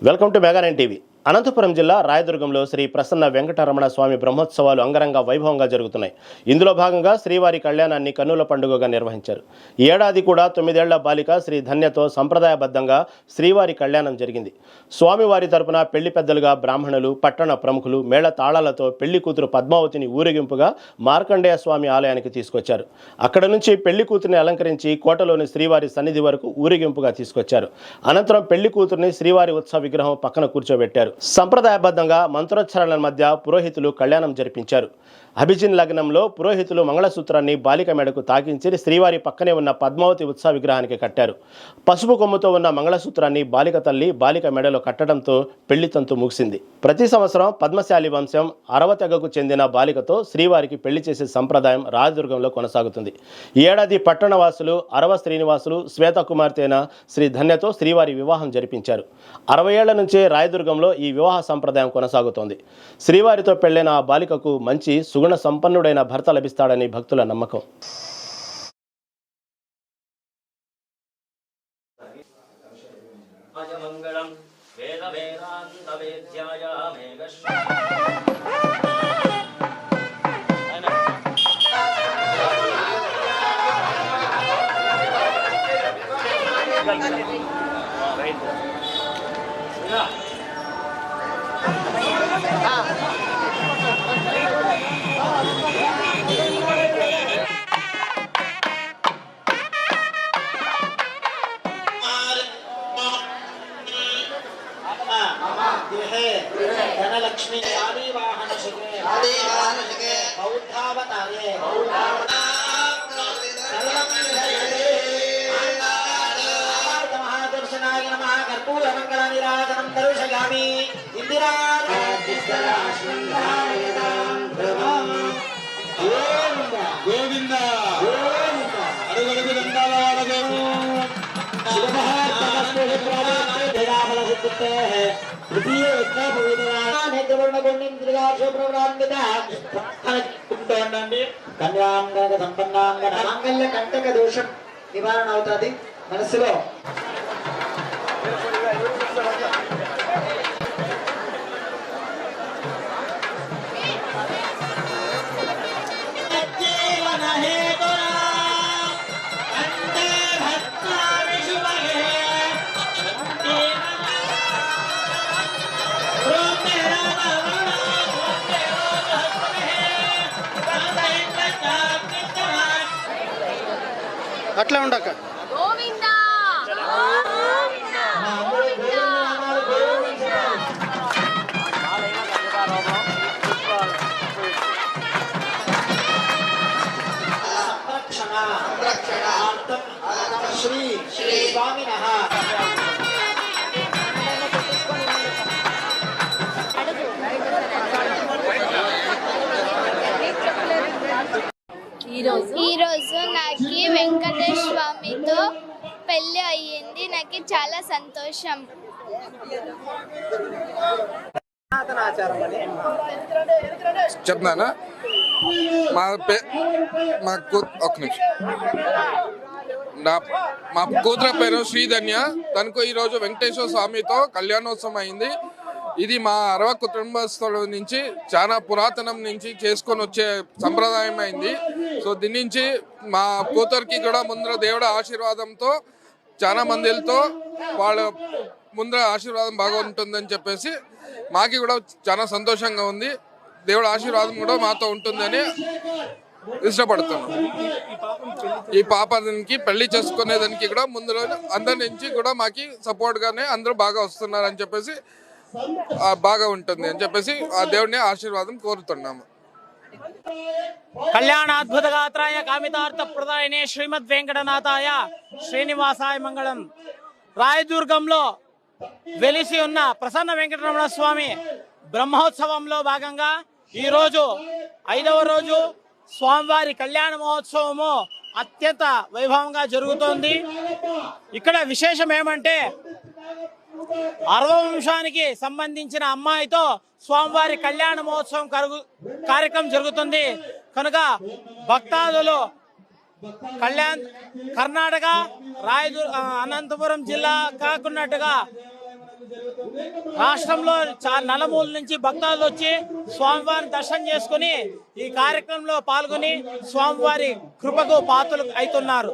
Welcome to mega nine TV. Anantapuram జిల్లా రాయదుర్గంలో శ్రీ ప్రసన్న వెంకటరమణ స్వామి బ్రహ్మోత్సవాలు అంగరంగ వైభవంగా జరుగుతున్నాయి. ఇందులో భాగంగా శ్రీవారి కళ్యాణాన్ని కన్నుల పండుగగా నిర్వహించారు. ఈ ఏడాది కూడా 9 ఏళ్ల బాలిక శ్రీ ధన్యతో సంప్రదాయబద్ధంగా శ్రీవారి కళ్యాణం జరిగింది. స్వామివారి తరపున పెళ్లి పెద్దలుగా బ్రాహ్మణులు, పట్టణ ప్రముఖులు మేళ తాళాలతో పెళ్లి కూతురు పద్మావతిని ఊరేగింపుగా మార్కండేయ స్వామి ఆలయానికి తీసుకొచ్చారు. అక్కడ నుంచి పెళ్లి కూతురిని అలంకరించి కోటలోని శ్రీవారి సన్నిధి వరకు ఊరేగింపుగా తీసుకొచ్చారు. అనంతరం పెళ్లి కూతురిని శ్రీవారి ఉత్సవ విగ్రహం పక్కన కూర్చోబెట్టారు. సంప్రదాయబద్ధంగా మంత్రోచ్చారణల మధ్య పురోహితులు కళ్యాణం జరిపించారు. అభిజిన్ లగ్నంలో పురోహితులు మంగళసూత్రాన్ని బాలిక మెడకు తాకించి శ్రీవారి పక్కనే ఉన్న పద్మావతి ఉత్సవ విగ్రహానికి కట్టారు. పసుపు కొమ్ముతో ఉన్న మంగళసూత్రాన్ని బాలిక తల్లి బాలిక మెడలో కట్టడంతో పెళ్లి తంతు ముగిసింది. ప్రతి సంవత్సరం పద్మశాలి వంశం అరవ తెగకు చెందిన బాలికతో శ్రీవారికి పెళ్లి చేసే సంప్రదాయం రాజదుర్గంలో కొనసాగుతుంది. ఈ ఏడాది పట్టణవాసులు అరవ శ్రీనివాసులు శ్వేత కుమార్తెన శ్రీ ధన్యతో శ్రీవారి వివాహం జరిపించారు. 60 ఏళ్ల నుంచే రాయదుర్గంలో ఈ వివాహ సంప్రదాయం కొనసాగుతోంది. శ్రీవారితో పెళ్లైన ఆ బాలికకు మంచి సుగుణ సంపన్నుడైన భర్త లభిస్తాడని భక్తుల నమ్మకం. धनलक्ष्मी आदि वाहन शिखे बौद्धावतारे महादर्शनाय नमः कर्पूर मंगल निराजनं दर्शयामि इंदिरा गोविंद अरुगुलु దండాలవాడగో द्वितीय కన్యాంగ సంపన్నాంగ మాంగళ్య కంటక దోషం నివారణ అవుతుంది. మనసులో అట్లా ఉండక శ్రీ స్వామినః ఈరోజు నాకు వెంకటేశ్వర స్వామితో పెళ్ళి అయ్యింది. నాకు చాలా సంతోషం. చెప్తున్నానా ఒక నిమిషం. మా కూతురు పేరు శ్రీధన్య. తనకు ఈరోజు వెంకటేశ్వర స్వామితో కళ్యాణోత్సవం అయింది. ఇది మా అరవ కుటుంబస్తుల నుంచి చాలా పురాతనం నుంచి చేసుకొని వచ్చే సంప్రదాయం అయింది. సో దీని నుంచి మా కూతురికి కూడా ముందర దేవుడి ఆశీర్వాదంతో చాలా మందితో వాళ్ళ ముందర ఆశీర్వాదం బాగా ఉంటుందని చెప్పేసి మాకి కూడా చాలా సంతోషంగా ఉంది. దేవుడి ఆశీర్వాదం కూడా మాతో ఉంటుందని ఇష్టపడుతున్నాం. ఈ పాపకి పెళ్లి చేసుకునేదానికి కూడా ముందు రోజు అందరి నుంచి కూడా మాకి సపోర్ట్ గానే అందరూ బాగా వస్తున్నారని చెప్పేసి బాగా ఉంటుంది అని చెప్పేసి ఆ దేవుడిని ఆశీర్వాదం కోరుతున్నాము. కళ్యాణాద్భుత గాత్రాయ కామితార్థ ప్రదాయనే శ్రీమద్ వెంకటనాథాయ శ్రీనివాసాయ మంగళం. రాయదుర్గంలో వెలిసి ఉన్న ప్రసన్న వెంకటరమణ స్వామి బ్రహ్మోత్సవంలో భాగంగా ఈరోజు 5వ రోజు స్వామివారి కళ్యాణ మహోత్సవము అత్యంత వైభవంగా జరుగుతోంది. ఇక్కడ విశేషం ఏమంటే అరవ వంశానికి సంబంధించిన అమ్మాయితో స్వామివారి కళ్యాణ మహోత్సవం కార్యక్రమం జరుగుతుంది కనుక భక్తాదులు కర్ణాటక అనంతపురం జిల్లా కాకున్నట్టుగా రాష్ట్రంలో నలుమూల నుంచి భక్తులు వచ్చి స్వామివారిని దర్శనం చేసుకుని ఈ కార్యక్రమంలో పాల్గొని స్వామివారి కృపకు పాత్రలు అవుతున్నారు.